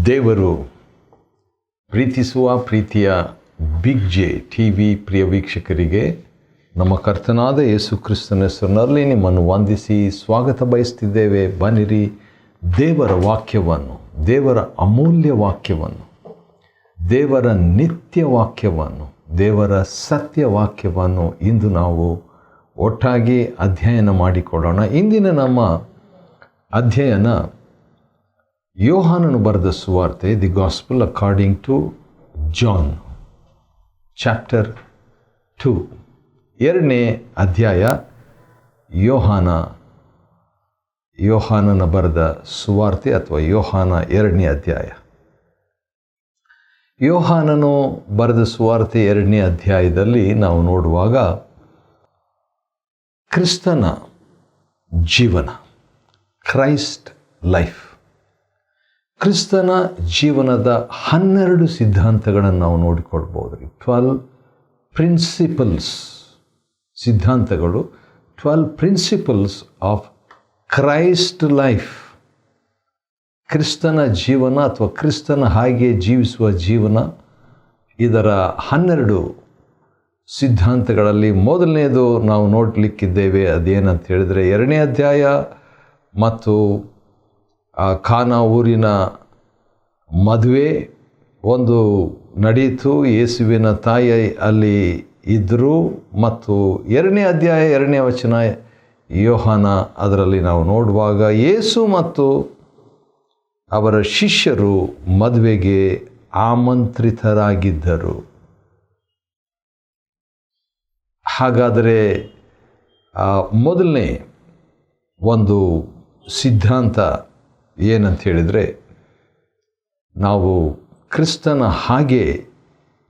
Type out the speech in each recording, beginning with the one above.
ದೇವರು ಪ್ರೀತಿಸುವ ಪ್ರೀತಿಯ ಬಿಗ್ ಜೆ ಟಿ ವಿ ಪ್ರಿಯ ವೀಕ್ಷಕರಿಗೆ ನಮ್ಮ ಕರ್ತನಾದ ಯೇಸು ಕ್ರಿಸ್ತನ ಹೆಸರಿನಲ್ಲಿ ನಿಮ್ಮನ್ನು ವಂದಿಸಿ ಸ್ವಾಗತ ಬಯಸ್ತಿದ್ದೇವೆ. ಬನ್ನಿರಿ, ದೇವರ ವಾಕ್ಯವನ್ನು, ದೇವರ ಅಮೂಲ್ಯ ವಾಕ್ಯವನ್ನು, ದೇವರ ನಿತ್ಯ ವಾಕ್ಯವನ್ನು, ದೇವರ ಸತ್ಯ ವಾಕ್ಯವನ್ನು ಇಂದು ನಾವು ಒಟ್ಟಾಗಿ ಅಧ್ಯಯನ ಮಾಡಿಕೊಳ್ಳೋಣ. ಇಂದಿನ ನಮ್ಮ ಅಧ್ಯಯನ ಯೋಹಾನನು ಬರೆದ ಸುವಾರ್ತೆ, the gospel according to John, chapter 2, 2ನೇ ಅಧ್ಯಾಯ. ಯೋಹಾನನ ಬರೆದ ಸುವಾರ್ತೆ ಅಥವಾ ಯೋಹಾನ 2ನೇ ಅಧ್ಯಾಯ. ಯೋಹಾನನು ಬರೆದ ಸುವಾರ್ತೆ 2ನೇ ಅಧ್ಯಾಯದಲ್ಲಿ ನಾವು ನೋಡುವಾಗ ಕ್ರಿಸ್ತನ ಜೀವನ, ಕ್ರೈಸ್ಟ್ ಲೈಫ್, ಕ್ರಿಸ್ತನ ಜೀವನದ 12 ಸಿದ್ಧಾಂತಗಳನ್ನು ನಾವು ನೋಡಿಕೊಳ್ಬೋದು. 12 ಪ್ರಿನ್ಸಿಪಲ್ಸ್, ಸಿದ್ಧಾಂತಗಳು, 12 ಪ್ರಿನ್ಸಿಪಲ್ಸ್ ಆಫ್ ಕ್ರೈಸ್ಟ್ ಲೈಫ್. ಕ್ರಿಸ್ತನ ಜೀವನ ಅಥವಾ ಕ್ರಿಸ್ತನ ಹಾಗೆ ಜೀವಿಸುವ ಜೀವನ, ಇದರ 12 ಸಿದ್ಧಾಂತಗಳಲ್ಲಿ ಮೊದಲನೇದು ನಾವು ನೋಡಲಿಕ್ಕಿದ್ದೇವೆ. ಅದೇನಂತ ಹೇಳಿದರೆ 2ನೇ ಅಧ್ಯಾಯ ಮತ್ತು ಕಾನಾ ಊರಿನ ಮದುವೆ ಒಂದು ನಡೆಯಿತು. ಯೇಸುವಿನ ತಾಯಿ ಅಲ್ಲಿ ಇದ್ದರು ಮತ್ತು 2ನೇ ಅಧ್ಯಾಯ 2ನೇ ವಚನ ಯೋಹಾನ ಅದರಲ್ಲಿ ನಾವು ನೋಡುವಾಗ ಯೇಸು ಮತ್ತು ಅವರ ಶಿಷ್ಯರು ಮದುವೆಗೆ ಆಮಂತ್ರಿತರಾಗಿದ್ದರು. ಹಾಗಾದರೆ ಮೊದಲನೇ ಒಂದು ಸಿದ್ಧಾಂತ ಏನಂತ ಹೇಳಿದರೆ, ನಾವು ಕ್ರಿಸ್ತನ ಹಾಗೆ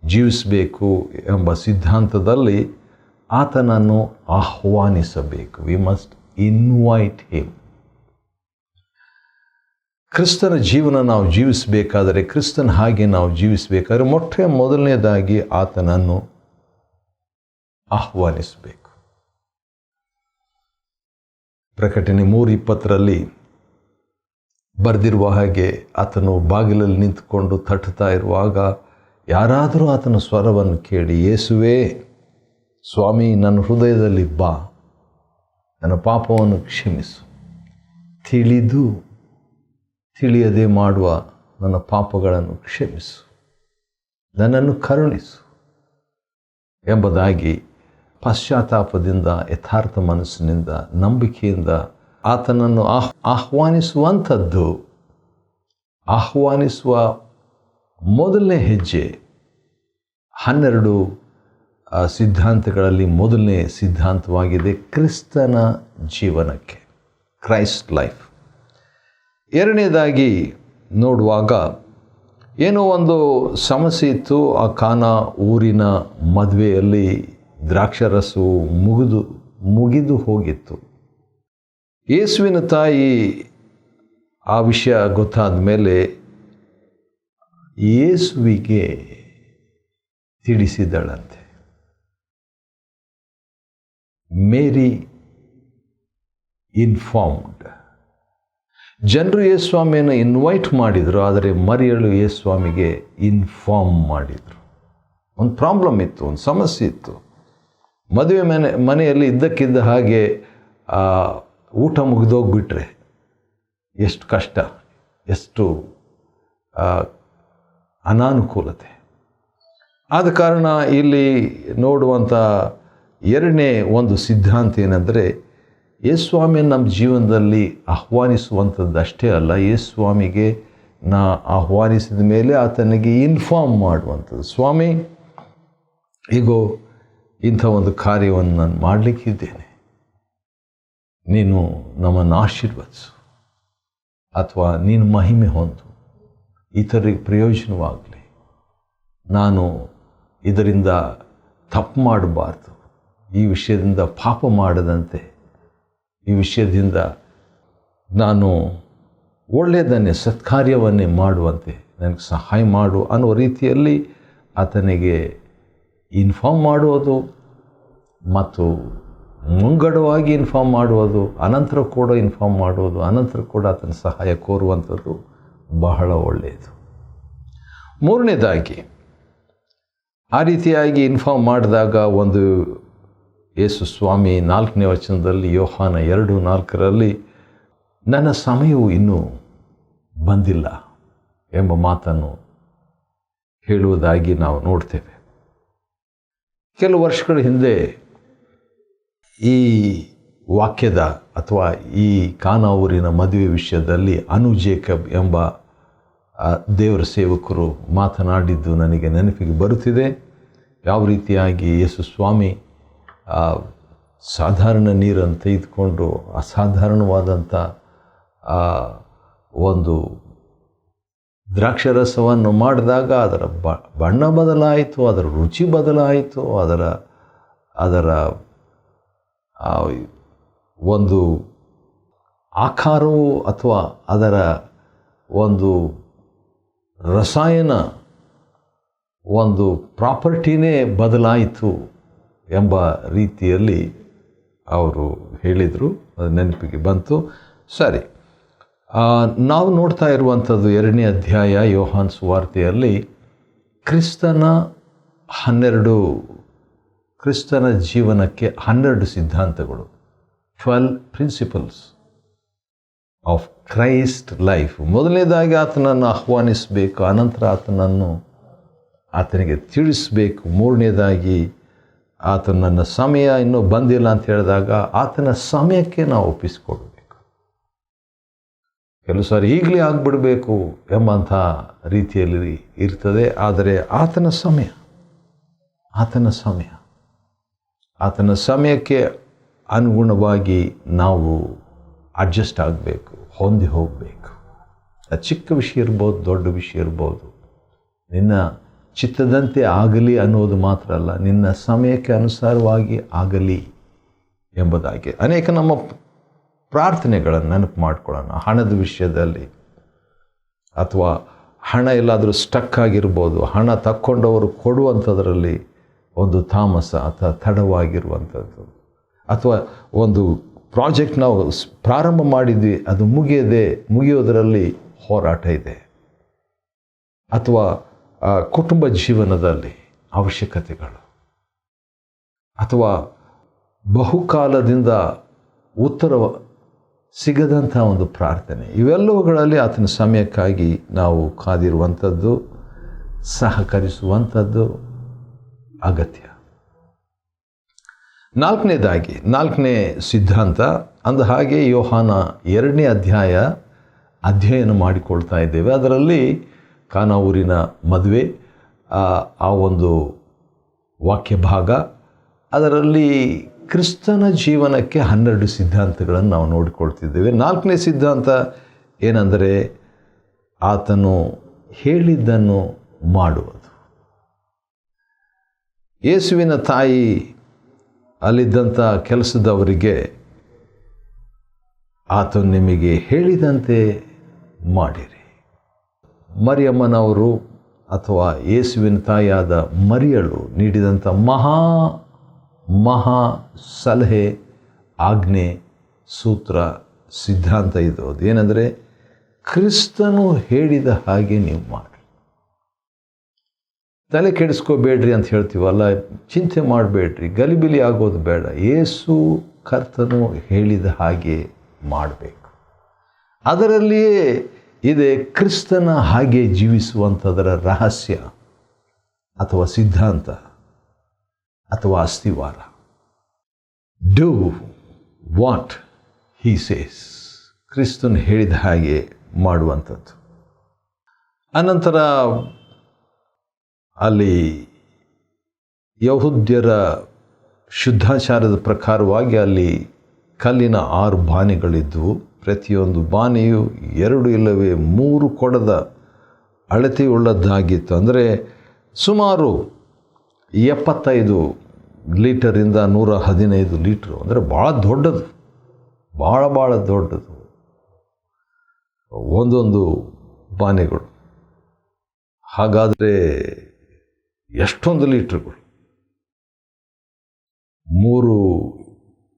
ಜೀವಿಸಬೇಕು ಎಂಬ ಸಿದ್ಧಾಂತದಲ್ಲಿ ಆತನನ್ನು ಆಹ್ವಾನಿಸಬೇಕು. We must invite him. ಕ್ರಿಸ್ತನ ಜೀವನ ನಾವು ಜೀವಿಸಬೇಕಾದರೆ, ಕ್ರಿಸ್ತನ ಹಾಗೆ ನಾವು ಜೀವಿಸಬೇಕಾದರೆ ಮೊದಲನೇದಾಗಿ ಆತನನ್ನು ಆಹ್ವಾನಿಸಬೇಕು. ಪ್ರಕಟಣೆ 3:20 ಬರೆದಿರುವ ಹಾಗೆ ಆತನು ಬಾಗಿಲಲ್ಲಿ ನಿಂತುಕೊಂಡು ತಟ್ಟುತ್ತಾ ಇರುವಾಗ ಯಾರಾದರೂ ಆತನ ಸ್ವರವನ್ನು ಕೇಳಿ, ಯೇಸುವೇ, ಸ್ವಾಮಿ, ನನ್ನ ಹೃದಯದಲ್ಲಿ ಬಾ, ನನ್ನ ಪಾಪವನ್ನು ಕ್ಷಮಿಸು, ತಿಳಿಯದೆ ಮಾಡುವ ನನ್ನ ಪಾಪಗಳನ್ನು ಕ್ಷಮಿಸು, ನನ್ನನ್ನು ಕರುಣಿಸು ಎಂಬುದಾಗಿ ಪಶ್ಚಾತ್ತಾಪದಿಂದ, ಯಥಾರ್ಥ ಮನಸ್ಸಿನಿಂದ, ನಂಬಿಕೆಯಿಂದ ಆತನನ್ನು ಆಹ್ವಾನಿಸುವಂಥದ್ದು, ಆಹ್ವಾನಿಸುವ ಮೊದಲನೇ ಹೆಜ್ಜೆ 12 ಸಿದ್ಧಾಂತಗಳಲ್ಲಿ ಮೊದಲನೇ ಸಿದ್ಧಾಂತವಾಗಿದೆ ಕ್ರಿಸ್ತನ ಜೀವನಕ್ಕೆ, ಕ್ರೈಸ್ಟ್ ಲೈಫ್. 2ನೇದಾಗಿ ನೋಡುವಾಗ ಏನೋ ಒಂದು ಸಮಸ್ಯೆ ಇತ್ತು. ಆ ಕಾನಾ ಊರಿನ ಮದುವೆಯಲ್ಲಿ ದ್ರಾಕ್ಷಾರಸವು ಮುಗಿದು ಹೋಗಿತ್ತು. ಯೇಸುವಿನ ತಾಯಿ ಆ ವಿಷಯ ಗೊತ್ತಾದ ಮೇಲೆ ಯೇಸುವಿಗೆ ತಿಳಿಸಿದಳಂತೆ. ಮೇರಿ ಇನ್ಫಾರ್ಮ್ಡ್. ಜನರು ಯೇಸುಸ್ವಾಮಿಯನ್ನು ಇನ್ವೈಟ್ ಮಾಡಿದರು, ಆದರೆ ಮರಿಯಳು ಯೇಸುಸ್ವಾಮಿಗೆ ಇನ್ಫಾರ್ಮ್ ಮಾಡಿದರು. ಒಂದು ಪ್ರಾಬ್ಲಮ್ ಇತ್ತು, ಒಂದು ಸಮಸ್ಯೆ ಇತ್ತು. ಮದುವೆ ಮನೆಯಲ್ಲಿ ಇದ್ದಕ್ಕಿದ್ದ ಹಾಗೆ ಊಟ ಮುಗಿದೋಗ್ಬಿಟ್ರೆ ಎಷ್ಟು ಕಷ್ಟ, ಎಷ್ಟು ಅನಾನುಕೂಲತೆ. ಆದ ಕಾರಣ ಇಲ್ಲಿ ನೋಡುವಂಥ 2ನೇ ಒಂದು ಸಿದ್ಧಾಂತ ಏನಂದರೆ, ಯೇಸುಸ್ವಾಮಿಯನ್ನು ನಮ್ಮ ಜೀವನದಲ್ಲಿ ಆಹ್ವಾನಿಸುವಂಥದ್ದು ಅಷ್ಟೇ ಅಲ್ಲ, ಯೇಸುಸ್ವಾಮಿಗೆ ಆಹ್ವಾನಿಸಿದ ಮೇಲೆ ಆತನಿಗೆ ಇನ್ಫಾರ್ಮ್ ಮಾಡುವಂಥದ್ದು. ಸ್ವಾಮಿ, ಈಗೋ ಇಂಥ ಒಂದು ಕಾರ್ಯವನ್ನು ನಾನು ಮಾಡಲಿಕ್ಕಿದ್ದೇನೆ, ನೀನು ನಮ್ಮನ್ನು ಆಶೀರ್ವದಿಸು, ಅಥವಾ ನೀನು ಮಹಿಮೆ ಹೊಂದು, ಇತರರಿಗೆ ಪ್ರಯೋಜನವಾಗಲಿ, ನಾನು ಇದರಿಂದ ತಪ್ಪು ಮಾಡಬಾರ್ದು, ಈ ವಿಷಯದಿಂದ ಪಾಪ ಮಾಡದಂತೆ, ಈ ವಿಷಯದಿಂದ ನಾನು ಒಳ್ಳೆಯದನ್ನೇ, ಸತ್ಕಾರ್ಯವನ್ನೇ ಮಾಡುವಂತೆ ನನಗೆ ಸಹಾಯ ಮಾಡು ಅನ್ನುವ ರೀತಿಯಲ್ಲಿ ಆತನಿಗೆ ಇನ್ಫಾರ್ಮ್ ಮಾಡುವುದು ಮತ್ತು ಮುಂಗಡವಾಗಿ ಇನ್ಫಾರ್ಮ್ ಮಾಡುವುದು, ಅನಂತರ ಕೂಡ ಇನ್ಫಾರ್ಮ್ ಮಾಡುವುದು, ಅನಂತರ ಕೂಡ ಆತನ ಸಹಾಯ ಕೋರುವಂಥದ್ದು ಬಹಳ ಒಳ್ಳೆಯದು. ಮೂರನೇದಾಗಿ ಆ ರೀತಿಯಾಗಿ ಇನ್ಫಾರ್ಮ್ ಮಾಡಿದಾಗ ಒಂದು ಯೇಸು ಸ್ವಾಮಿ 4ನೇ ವಚನದಲ್ಲಿ, ಯೋಹಾನ 2:4 ನನ್ನ ಸಮಯವು ಇನ್ನೂ ಬಂದಿಲ್ಲ ಎಂಬ ಮಾತನ್ನು ಹೇಳುವುದಾಗಿ ನಾವು ನೋಡ್ತೇವೆ. ಕೆಲವು ವರ್ಷಗಳ ಹಿಂದೆ ಈ ವಾಕ್ಯದ ಅಥವಾ ಈ ಕಾನಾ ಊರಿನ ಮದುವೆ ವಿಷಯದಲ್ಲಿ ಅನು ಜೇಕಬ್ ಎಂಬ ದೇವರ ಸೇವಕರು ಮಾತನಾಡಿದ್ದು ನನಗೆ ನೆನಪಿಗೆ ಬರುತ್ತಿದೆ. ಯಾವ ರೀತಿಯಾಗಿ ಯೇಸು ಸ್ವಾಮಿ ಸಾಧಾರಣ ನೀರನ್ನು ತೆಗೆದುಕೊಂಡು ಅಸಾಧಾರಣವಾದಂಥ ಒಂದು ದ್ರಾಕ್ಷರಸವನ್ನು ಮಾಡಿದಾಗ ಅದರ ಬಣ್ಣ ಬದಲಾಯಿತು, ಅದರ ರುಚಿ ಬದಲಾಯಿತು, ಅದರ ಒಂದು ಆಕಾರವು ಅಥವಾ ಅದರ ಒಂದು ರಸಾಯನ ಒಂದು ಪ್ರಾಪರ್ಟಿನೇ ಬದಲಾಯಿತು ಎಂಬ ರೀತಿಯಲ್ಲಿ ಅವರು ಹೇಳಿದರು. ಅದು ನೆನಪಿಗೆ ಬಂತು. ಸರಿ, ನಾವು ನೋಡ್ತಾ ಇರುವಂಥದ್ದು 2ನೇ ಅಧ್ಯಾಯ ಯೋಹಾನ್ ಸುವಾರ್ತೆಯಲ್ಲಿ ಕ್ರಿಸ್ತನ ಜೀವನಕ್ಕೆ 12 ಸಿದ್ಧಾಂತಗಳು, 12 ಪ್ರಿನ್ಸಿಪಲ್ಸ್ ಆಫ್ ಕ್ರೈಸ್ಟ್ ಲೈಫ್. ಮೊದಲನೇದಾಗಿ ಆತನನ್ನು ಆಹ್ವಾನಿಸಬೇಕು, ಅನಂತರ ಆತನಿಗೆ ತಿಳಿಸಬೇಕು. ಮೂರನೇದಾಗಿ ಆತನ ಸಮಯ ಇನ್ನೂ ಬಂದಿಲ್ಲ ಅಂತ ಹೇಳಿದಾಗ ಆತನ ಸಮಯಕ್ಕೆ ನಾವು ಒಪ್ಪಿಸಿಕೊಡ್ಬೇಕು. ಕೆಲವು ಸಾರಿ ಈಗಲೇ ಆಗಿಬಿಡಬೇಕು ಎಂಬಂಥ ರೀತಿಯಲ್ಲಿ ಇರ್ತದೆ. ಆದರೆ ಆತನ ಸಮಯಕ್ಕೆ ಅನುಗುಣವಾಗಿ ನಾವು ಅಡ್ಜಸ್ಟ್ ಆಗಬೇಕು, ಹೊಂದಿ ಹೋಗಬೇಕು. ಅದು ಚಿಕ್ಕ ವಿಷಯ ಇರ್ಬೋದು, ದೊಡ್ಡ ವಿಷಯ ಇರ್ಬೋದು. ನಿನ್ನ ಚಿತ್ತದಂತೆ ಆಗಲಿ ಅನ್ನೋದು ಮಾತ್ರ ಅಲ್ಲ, ನಿನ್ನ ಸಮಯಕ್ಕೆ ಅನುಸಾರವಾಗಿ ಆಗಲಿ ಎಂಬುದಾಗಿ ಅನೇಕ ನಮ್ಮ ಪ್ರಾರ್ಥನೆಗಳನ್ನು ನೆನಪು ಮಾಡಿಕೊಳ್ಳೋಣ. ಹಣದ ವಿಷಯದಲ್ಲಿ ಅಥವಾ ಹಣ ಎಲ್ಲಾದರೂ ಸ್ಟಕ್ ಆಗಿರ್ಬೋದು, ಹಣ ತಕ್ಕೊಂಡವರು ಕೊಡುವಂಥದ್ರಲ್ಲಿ ಒಂದು ತಾಮಸ ಅಥವಾ ತಡವಾಗಿರುವಂಥದ್ದು, ಅಥವಾ ಒಂದು ಪ್ರಾಜೆಕ್ಟ್ ನಾವು ಪ್ರಾರಂಭ ಮಾಡಿದ್ವಿ, ಅದು ಮುಗಿಯೋದರಲ್ಲಿ ಹೋರಾಟ ಇದೆ, ಅಥವಾ ಕುಟುಂಬ ಜೀವನದಲ್ಲಿ ಅವಶ್ಯಕತೆಗಳು, ಅಥವಾ ಬಹುಕಾಲದಿಂದ ಉತ್ತರ ಸಿಗದಂಥ ಒಂದು ಪ್ರಾರ್ಥನೆ, ಇವೆಲ್ಲವುಗಳಲ್ಲಿ ಆತನ ಸಮಯಕ್ಕಾಗಿ ನಾವು ಕಾದಿರುವಂಥದ್ದು, ಸಹಕರಿಸುವಂಥದ್ದು ಅಗತ್ಯ. 4ನೇ ಸಿದ್ಧಾಂತ, ಅಂದ ಹಾಗೆ ಯೋಹಾನ 2ನೇ ಅಧ್ಯಾಯ ಅಧ್ಯಯನ ಮಾಡಿಕೊಳ್ತಾ ಇದ್ದೇವೆ. ಅದರಲ್ಲಿ ಕಾನಾ ಊರಿನ ಮದುವೆ, ಆ ಒಂದು ವಾಕ್ಯ ಭಾಗ, ಅದರಲ್ಲಿ ಕ್ರಿಸ್ತನ ಜೀವನಕ್ಕೆ 12 ಸಿದ್ಧಾಂತಗಳನ್ನು ನಾವು ನೋಡಿಕೊಳ್ತಿದ್ದೇವೆ. 4ನೇ ಸಿದ್ಧಾಂತ ಏನೆಂದರೆ ಆತನು ಹೇಳಿದ್ದನ್ನು ಮಾಡುವುದು. ಯೇಸುವಿನ ತಾಯಿ ಅಲ್ಲಿದ್ದಂಥ ಕೆಲಸದವರಿಗೆ ಆತನು ನಿಮಗೆ ಹೇಳಿದಂತೆ ಮಾಡಿರಿ. ಮರಿಯಮ್ಮನವರು ಅಥವಾ ಯೇಸುವಿನ ತಾಯಿಯಾದ ಮರಿಯಳು ನೀಡಿದಂಥ ಮಹಾ ಸಲಹೆ, ಆಜ್ಞೆ, ಸೂತ್ರ, ಸಿದ್ಧಾಂತ ಇದು. ಅದೇನೆಂದರೆ ಕ್ರಿಸ್ತನು ಹೇಳಿದ ಹಾಗೆ ನೀವು ಮಾಡಿ. ತಲೆ ಕೆಡಿಸ್ಕೋಬೇಡ್ರಿ ಅಂತ ಹೇಳ್ತೀವಲ್ಲ, ಚಿಂತೆ ಮಾಡಬೇಡ್ರಿ, ಗಲಿಬಿಲಿ ಆಗೋದು ಬೇಡ. ಯೇಸು ಕರ್ತನು ಹೇಳಿದ ಹಾಗೆ ಮಾಡಬೇಕು. ಅದರಲ್ಲಿಯೇ ಇದೆ ಕ್ರಿಸ್ತನ ಹಾಗೆ ಜೀವಿಸುವಂಥದರ ರಹಸ್ಯ ಅಥವಾ ಸಿದ್ಧಾಂತ ಅಥವಾ ಅಸ್ತಿವಾರ. ಡೂ ವಾಟ್ ಹಿ ಸೇಸ್, ಕ್ರಿಸ್ತನು ಹೇಳಿದ ಹಾಗೆ ಮಾಡುವಂಥದ್ದು. ಅನಂತರ ಅಲ್ಲಿ ಯಹೂದ್ಯರ ಶುದ್ಧಾಚಾರದ ಪ್ರಕಾರವಾಗಿ ಅಲ್ಲಿ ಕಲ್ಲಿನ 6 ಬಾನೆಗಳಿದ್ದವು. ಪ್ರತಿಯೊಂದು ಬಾನೆಯು 2 ಇಲ್ಲವೇ 3 ಕೊಡದ ಅಳತೆಯುಳ್ಳದ್ದಾಗಿತ್ತು. ಅಂದರೆ ಸುಮಾರು 75 ಲೀಟರಿಂದ 115 ಲೀಟ್ರು, ಅಂದರೆ ಭಾಳ ದೊಡ್ಡದು, ಭಾಳ ದೊಡ್ಡದು ಒಂದೊಂದು ಬಾನೆಗಳು. ಹಾಗಾದರೆ ಎಷ್ಟೊಂದು ಲೀಟ್ರುಗಳು, 3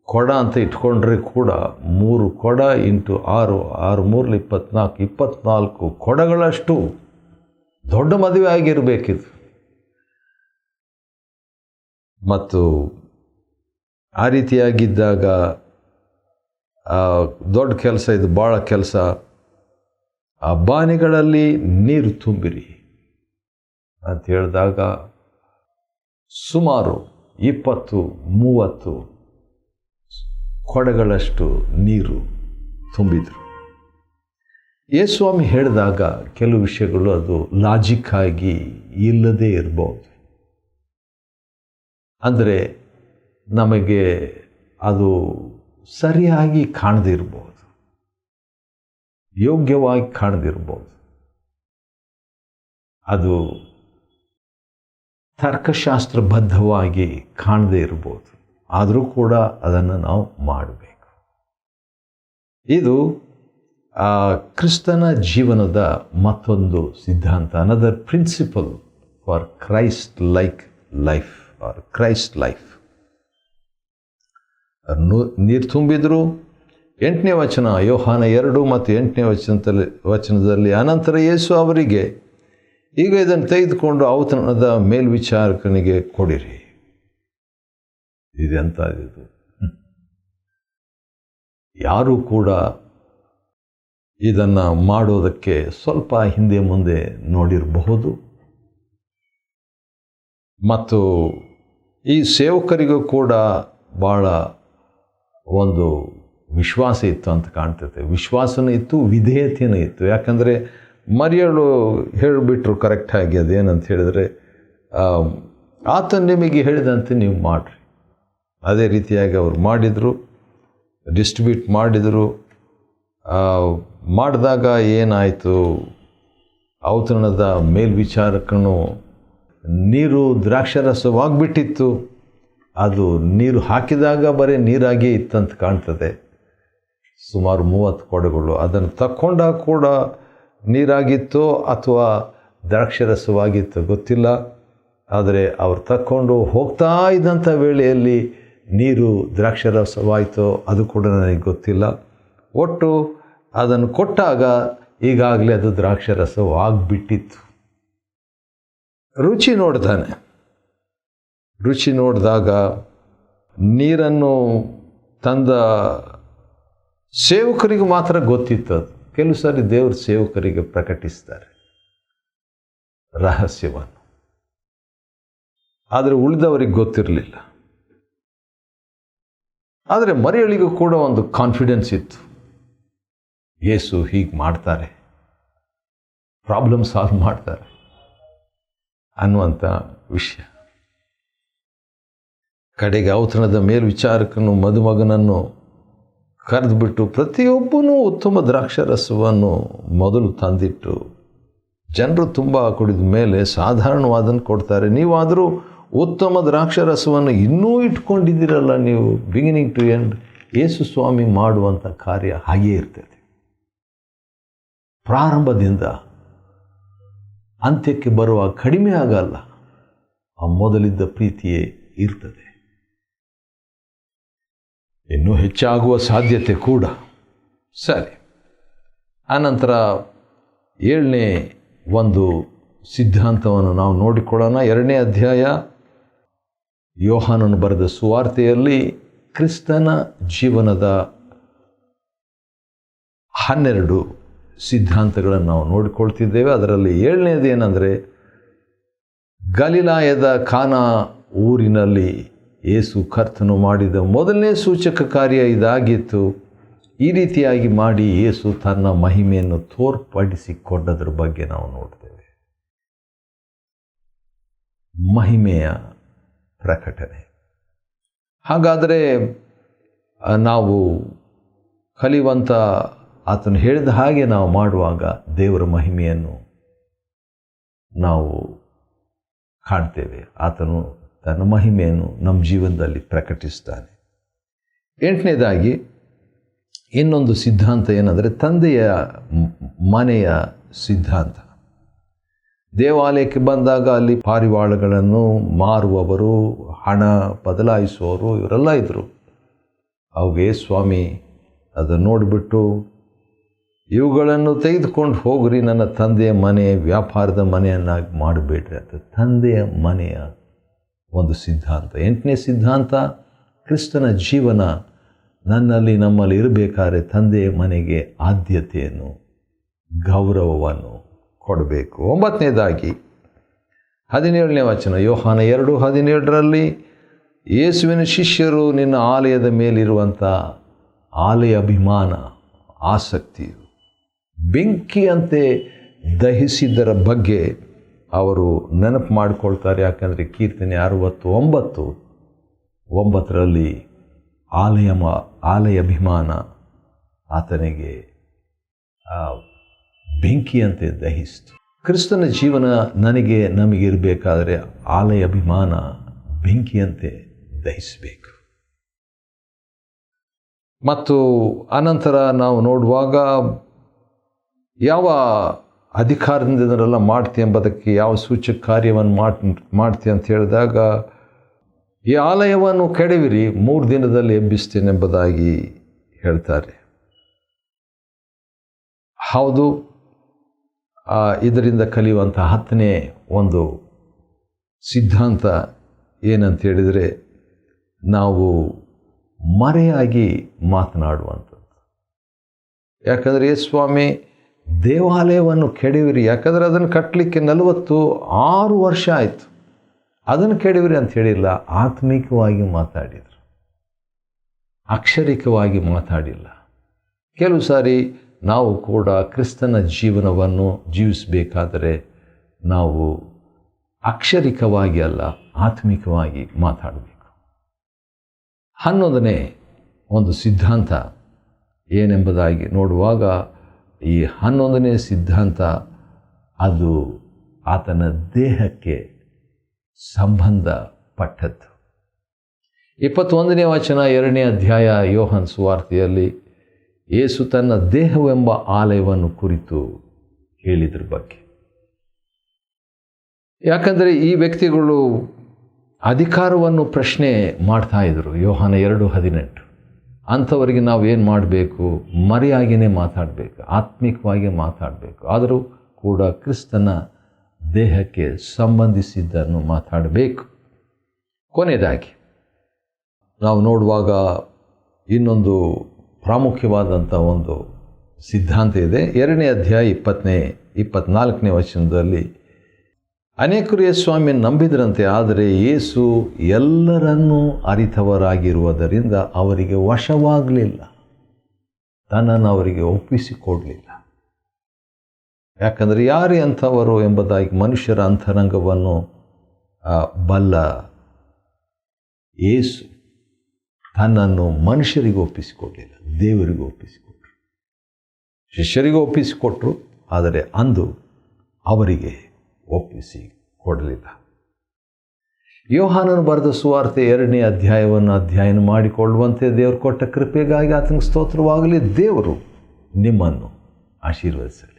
ಕೊಡ ಅಂತ ಇಟ್ಕೊಂಡ್ರೆ ಕೂಡ 3 ಕೊಡ ಇಂಟು 6, 6 3 24, 24 ಕೊಡಗಳಷ್ಟು ದೊಡ್ಡ ಮದುವೆ ಆಗಿರಬೇಕಿದು. ಮತ್ತು ಆ ರೀತಿಯಾಗಿದ್ದಾಗ ದೊಡ್ಡ ಕೆಲಸ ಇದು, ಭಾಳ ಕೆಲಸ. ಆ ಬಾನಿಗಳಲ್ಲಿ ನೀರು ತುಂಬಿರಿ ಅಂತ ಹೇಳಿದಾಗ ಸುಮಾರು 20-30 ಕೊಡಗಳಷ್ಟು ನೀರು ತುಂಬಿದರು. ಯೇಸುಸ್ವಾಮಿ ಹೇಳಿದಾಗ ಕೆಲವು ವಿಷಯಗಳು ಅದು ಲಾಜಿಕ್ ಆಗಿ ಇಲ್ಲದೇ ಇರ್ಬೋದು. ಅಂದರೆ ನಮಗೆ ಅದು ಸರಿಯಾಗಿ ಕಾಣದಿರ್ಬೋದು, ಯೋಗ್ಯವಾಗಿ ಕಾಣದಿರ್ಬೋದು, ಅದು ತರ್ಕಶಾಸ್ತ್ರಬದ್ಧವಾಗಿ ಕಾಣದೇ ಇರ್ಬೋದು. ಆದರೂ ಕೂಡ ಅದನ್ನು ನಾವು ಮಾಡಬೇಕು. ಇದು ಕ್ರಿಸ್ತನ ಜೀವನದ ಮತ್ತೊಂದು ಸಿದ್ಧಾಂತ, another principle for Christ like life or Christ life. ನೀರು ತುಂಬಿದ್ರು. 8ನೇ ವಚನ, ಯೋಹಾನ 2 ಮತ್ತು 8ನೇ ವಚನದಲ್ಲಿ, ಅನಂತರ ಯೇಸು ಅವರಿಗೆ, ಈಗ ಇದನ್ನು ತೆಗೆದುಕೊಂಡು ಔತಣದ ಮೇಲ್ವಿಚಾರಕನಿಗೆ ಕೊಡಿರಿ. ಇದೆಂಥದ್ದು? ಯಾರೂ ಕೂಡ ಇದನ್ನು ಮಾಡೋದಕ್ಕೆ ಸ್ವಲ್ಪ ಹಿಂದೆ ಮುಂದೆ ನೋಡಿರಬಹುದು. ಮತ್ತು ಈ ಸೇವಕರಿಗೂ ಕೂಡ ಭಾಳ ಒಂದು ವಿಶ್ವಾಸ ಇತ್ತು ಅಂತ ಕಾಣ್ತೈತೆ. ವಿಶ್ವಾಸನೂ ಇತ್ತು, ವಿಧೇಯತೆಯೂ ಇತ್ತು. ಯಾಕಂದರೆ ಮರಿಯಳು ಹೇಳಿಬಿಟ್ರು ಕರೆಕ್ಟಾಗಿ. ಅದೇನಂತ ಹೇಳಿದರೆ, ಆತ ನಿಮಗೆ ಹೇಳಿದಂತೆ ನೀವು ಮಾಡಿರಿ. ಅದೇ ರೀತಿಯಾಗಿ ಅವರು ಮಾಡಿದರು, ಡಿಸ್ಟ್ರಿಬ್ಯೂಟ್ ಮಾಡಿದರು. ಮಾಡಿದಾಗ ಏನಾಯಿತು, ಔತಣದ ಮೇಲ್ವಿಚಾರಕನು ನೀರು ದ್ರಾಕ್ಷಾರಸವಾಗಿಬಿಟ್ಟಿತ್ತು. ಅದು ನೀರು ಹಾಕಿದಾಗ ಬರೀ ನೀರಾಗೇ ಇತ್ತಂತ ಕಾಣ್ತದೆ. ಸುಮಾರು 30 ಕೊಡಗಳು. ಅದನ್ನು ತಕ್ಕೊಂಡಾಗ ಕೂಡ ನೀರಾಗಿತ್ತೋ ಅಥವಾ ದ್ರಾಕ್ಷಾರಸವಾಗಿತ್ತೋ ಗೊತ್ತಿಲ್ಲ. ಆದರೆ ಅವರು ತಕ್ಕೊಂಡು ಹೋಗ್ತಾ ಇದ್ದಂಥ ವೇಳೆಯಲ್ಲಿ ನೀರು ದ್ರಾಕ್ಷಾರಸವಾಯಿತೋ ಅದು ಕೂಡ ನನಗೆ ಗೊತ್ತಿಲ್ಲ. ಒಟ್ಟು ಅದನ್ನು ಕೊಟ್ಟಾಗ ಈಗಾಗಲೇ ಅದು ದ್ರಾಕ್ಷಾರಸವಾಗಿಬಿಟ್ಟಿತ್ತು. ರುಚಿ ನೋಡ್ತಾನೆ. ರುಚಿ ನೋಡಿದಾಗ ನೀರನ್ನು ತಂದ ಸೇವಕರಿಗೆ ಮಾತ್ರ ಗೊತ್ತಿತ್ತು. ಅದು ಕೆಲವು ಸಾರಿ ದೇವರ ಸೇವಕರಿಗೆ ಪ್ರಕಟಿಸ್ತಾರೆ ರಹಸ್ಯವನ್ನು, ಆದರೆ ಉಳಿದವರಿಗೆ ಗೊತ್ತಿರಲಿಲ್ಲ. ಆದರೆ ಮರಿಯಳಿಗೂ ಕೂಡ ಒಂದು ಕಾನ್ಫಿಡೆನ್ಸ್ ಇತ್ತು, ಯೇಸು ಹೀಗೆ ಮಾಡ್ತಾರೆ, ಪ್ರಾಬ್ಲಮ್ ಸಾಲ್ವ್ ಮಾಡ್ತಾರೆ ಅನ್ನುವಂಥ ವಿಷಯ. ಕಡೆಗೆ ಔತಣದ ಮೇಲ್ವಿಚಾರಕನು ಮದುಮಗನನ್ನು ಕರೆದುಬಿಟ್ಟು, ಪ್ರತಿಯೊಬ್ಬನೂ ಉತ್ತಮ ದ್ರಾಕ್ಷಾರಸವನ್ನು ಮೊದಲು ತಂದಿಟ್ಟು ಜನರು ತುಂಬ ಕುಡಿದ ಮೇಲೆ ಸಾಧಾರಣವಾದನ್ನು ಕೊಡ್ತಾರೆ. ನೀವಾದರೂ ಉತ್ತಮ ದ್ರಾಕ್ಷಾರಸವನ್ನು ಇನ್ನೂ ಇಟ್ಕೊಂಡಿದ್ದೀರಲ್ಲ ನೀವು, ಬಿಗಿನಿಂಗ್ ಟು ಎಂಡ್. ಯೇಸು ಸ್ವಾಮಿ ಮಾಡುವಂಥ ಕಾರ್ಯ ಹಾಗೇ ಇರ್ತದೆ. ಪ್ರಾರಂಭದಿಂದ ಅಂತ್ಯಕ್ಕೆ ಬರುವಾಗ ಕಡಿಮೆ ಆಗಲ್ಲ, ಆ ಮೊದಲಿದ್ದ ಪ್ರೀತಿಯೇ ಇರ್ತದೆ. ಇನ್ನೂ ಹೆಚ್ಚಾಗುವ ಸಾಧ್ಯತೆ ಕೂಡ. ಸರಿ, ಆನಂತರ 7ನೇ ಒಂದು ಸಿದ್ಧಾಂತವನ್ನು ನಾವು ನೋಡಿಕೊಳ್ಳೋಣ. 2ನೇ ಅಧ್ಯಾಯ ಯೋಹಾನನು ಬರೆದ ಸುವಾರ್ತೆಯಲ್ಲಿ ಕ್ರಿಸ್ತನ ಜೀವನದ 12 ಸಿದ್ಧಾಂತಗಳನ್ನು ನಾವು ನೋಡಿಕೊಳ್ತಿದ್ದೇವೆ. ಅದರಲ್ಲಿ 7ನೇದು ಏನಂದರೆ, ಗಲಿಲಾಯದ ಕಾನಾ ಊರಿನಲ್ಲಿ ಯೇಸು ಕರ್ತನು ಮಾಡಿದ ಮೊದಲನೇ ಸೂಚಕ ಕಾರ್ಯ ಇದಾಗಿತ್ತು. ಈ ರೀತಿಯಾಗಿ ಮಾಡಿ ಯೇಸು ತನ್ನ ಮಹಿಮೆಯನ್ನು ತೋರ್ಪಡಿಸಿಕೊಂಡದ್ರ ಬಗ್ಗೆ ನಾವು ನೋಡ್ತೇವೆ. ಮಹಿಮೆಯ ಪ್ರಕಟಣೆ. ಹಾಗಾದರೆ ನಾವು ಕಲಿಯುವಂಥ, ಆತನು ಹೇಳಿದ ಹಾಗೆ ನಾವು ಮಾಡುವಾಗ ದೇವರ ಮಹಿಮೆಯನ್ನು ನಾವು ಕಾಣ್ತೇವೆ. ಆತನು ತನ್ನ ಮಹಿಮೆಯನ್ನು ನಮ್ಮ ಜೀವನದಲ್ಲಿ ಪ್ರಕಟಿಸ್ತಾನೆ. 8ನೇದಾಗಿ ಇನ್ನೊಂದು ಸಿದ್ಧಾಂತ ಏನಂದರೆ, ತಂದೆಯ ಮನೆಯ ಸಿದ್ಧಾಂತ. ದೇವಾಲಯಕ್ಕೆ ಬಂದಾಗ ಅಲ್ಲಿ ಪಾರಿವಾಳಗಳನ್ನು ಮಾರುವವರು, ಹಣ ಬದಲಾಯಿಸುವವರು ಇವರೆಲ್ಲ ಇದ್ದರು. ಅವಾಗೇ ಸ್ವಾಮಿ ಅದನ್ನು ನೋಡಿಬಿಟ್ಟು, ಇವುಗಳನ್ನು ತೆಗೆದುಕೊಂಡು ಹೋಗ್ರಿ, ನನ್ನ ತಂದೆಯ ಮನೆ ವ್ಯಾಪಾರದ ಮನೆಯನ್ನಾಗಿ ಮಾಡಬೇಡ್ರಿ ಅಂತ. ತಂದೆಯ ಮನೆಯ ಒಂದು ಸಿದ್ಧಾಂತ. 8ನೇ ಸಿದ್ಧಾಂತ, ಕ್ರಿಸ್ತನ ಜೀವನ ನಮ್ಮಲ್ಲಿ ಇರಬೇಕಾದ್ರೆ ತಂದೆಯ ಮನೆಗೆ ಆದ್ಯತೆಯನ್ನು, ಗೌರವವನ್ನು ಕೊಡಬೇಕು. 9ನೇದಾಗಿ 17ನೇ ವಚನ, ಯೋಹಾನ 2:17 ಯೇಸುವಿನ ಶಿಷ್ಯರು ನಿನ್ನ ಆಲಯದ ಮೇಲಿರುವಂಥ ಆಲಯ ಅಭಿಮಾನ, ಆಸಕ್ತಿಯು ಬೆಂಕಿಯಂತೆ ದಹಿಸಿದ್ದರ ಬಗ್ಗೆ ಅವರು ನೆನಪು ಮಾಡಿಕೊಳ್ತಾರೆ. ಯಾಕಂದರೆ ಕೀರ್ತನೆ 69:9 ಆಲಯ ಅಭಿಮಾನ ಆತನಿಗೆ ಬೆಂಕಿಯಂತೆ ದಹಿಸ್ತು. ಕ್ರಿಸ್ತನ ಜೀವನ ನಮಗಿರಬೇಕಾದರೆ ಆಲಯ ಅಭಿಮಾನ ಬೆಂಕಿಯಂತೆ ದಹಿಸಬೇಕು. ಮತ್ತು ಅನಂತರ ನಾವು ನೋಡುವಾಗ ಯಾವ ಅಧಿಕಾರದಿಂದ ಇದನ್ನೆಲ್ಲ ಮಾಡ್ತೀವಿ ಎಂಬುದಕ್ಕೆ ಯಾವ ಸೂಚಕ ಕಾರ್ಯವನ್ನು ಮಾಡ್ತೀವಿ ಅಂತ ಹೇಳಿದಾಗ, ಈ ಆಲಯವನ್ನು ಕೆಡವಿರಿ, 3 ದಿನದಲ್ಲಿ ಎಬ್ಬಿಸ್ತೇನೆ ಎಂಬುದಾಗಿ ಹೇಳ್ತಾರೆ. ಹೌದು, ಇದರಿಂದ ಕಲಿಯುವಂಥ 10ನೇ ಒಂದು ಸಿದ್ಧಾಂತ ಏನಂತ ಹೇಳಿದರೆ, ನಾವು ಮರೆಯಾಗಿ ಮಾತನಾಡುವಂಥದ್ದು. ಯಾಕಂದರೆ ಸ್ವಾಮಿ ದೇವಾಲಯವನ್ನು ಕೆಡವಿರಿ, ಯಾಕಂದರೆ ಅದನ್ನು ಕಟ್ಟಲಿಕ್ಕೆ 46 ವರ್ಷ ಆಯಿತು, ಅದನ್ನು ಕೆಡವಿರಿ ಅಂತ ಹೇಳಿಲ್ಲ. ಆತ್ಮಿಕವಾಗಿ ಮಾತಾಡಿದರು, ಅಕ್ಷರಿಕವಾಗಿ ಮಾತಾಡಿಲ್ಲ. ಕೆಲವು ಸಾರಿ ನಾವು ಕೂಡ ಕ್ರಿಸ್ತನ ಜೀವನವನ್ನು ಜೀವಿಸಬೇಕಾದರೆ ನಾವು ಅಕ್ಷರಿಕವಾಗಿ ಅಲ್ಲ, ಆತ್ಮಿಕವಾಗಿ ಮಾತಾಡಬೇಕು. 11ನೇ ಒಂದು ಸಿದ್ಧಾಂತ ಏನೆಂಬುದಾಗಿ ನೋಡುವಾಗ, ಈ 11ನೇ ಸಿದ್ಧಾಂತ ಅದು ಆತನ ದೇಹಕ್ಕೆ ಸಂಬಂಧಪಟ್ಟದ್ದು. 21ನೇ ವಚನ 2ನೇ ಅಧ್ಯಾಯ ಯೋಹಾನ ಸುವಾರ್ತೆಯಲ್ಲಿ ಯೇಸು ತನ್ನ ದೇಹವೆಂಬ ಆಲಯವನ್ನು ಕುರಿತು ಹೇಳಿದ್ರ ಬಗ್ಗೆ. ಯಾಕಂದರೆ ಈ ವ್ಯಕ್ತಿಗಳು ಅಧಿಕಾರವನ್ನು ಪ್ರಶ್ನೆ ಮಾಡ್ತಾ ಇದ್ರು. ಯೋಹಾನ 2:18 ಅಂಥವರಿಗೆ ನಾವು ಏನು ಮಾಡಬೇಕು? ಮರೆಯಾಗಿಯೇ ಮಾತಾಡಬೇಕು, ಆತ್ಮಿಕವಾಗಿ ಮಾತಾಡಬೇಕು. ಆದರೂ ಕೂಡ ಕ್ರಿಸ್ತನ ದೇಹಕ್ಕೆ ಸಂಬಂಧಿಸಿದ್ದನ್ನು ಮಾತಾಡಬೇಕು. ಕೊನೆಯದಾಗಿ ನಾವು ನೋಡುವಾಗ ಇನ್ನೊಂದು ಪ್ರಾಮುಖ್ಯವಾದಂಥ ಒಂದು ಸಿದ್ಧಾಂತ ಇದೆ. 2ನೇ ಅಧ್ಯಾಯ 24ನೇ ವಚನದಲ್ಲಿ, ಅನೇಕರು ಯೇಸುಸ್ವಾಮಿಯನ್ನು ನಂಬಿದರಂತೆ, ಆದರೆ ಯೇಸು ಎಲ್ಲರನ್ನೂ ಅರಿತವರಾಗಿರುವುದರಿಂದ ಅವರಿಗೆ ವಶವಾಗಲಿಲ್ಲ, ತನ್ನನ್ನು ಅವರಿಗೆ ಒಪ್ಪಿಸಿಕೊಡಲಿಲ್ಲ. ಯಾಕಂದರೆ ಯಾರೇ ಅಂಥವರು ಎಂಬುದಾಗಿ ಮನುಷ್ಯರ ಅಂತರಂಗವನ್ನು ಬಲ್ಲ ಯೇಸು ತನ್ನನ್ನು ಮನುಷ್ಯರಿಗೆ ಒಪ್ಪಿಸಿಕೊಡಲಿಲ್ಲ, ದೇವರಿಗೆ ಒಪ್ಪಿಸಿಕೊಟ್ರು. ಶಿಷ್ಯರಿಗೆ ಒಪ್ಪಿಸಿಕೊಟ್ರು, ಆದರೆ ಅಂದು ಅವರಿಗೆ ಒಪ್ಪಿಸಿ ಕೊಡಲಿಲ್ಲ. ಯೋಹಾನನು ಬರೆದ ಸುವಾರ್ತೆ 2ನೇ ಅಧ್ಯಾಯವನ್ನು ಅಧ್ಯಯನ ಮಾಡಿಕೊಳ್ಳುವಂತೆ ದೇವರು ಕೊಟ್ಟ ಕೃಪೆಗಾಗಿ ಆತನಿಗೆ ಸ್ತೋತ್ರವಾಗಲಿ. ದೇವರು ನಿಮ್ಮನ್ನು ಆಶೀರ್ವದಿಸಲಿ.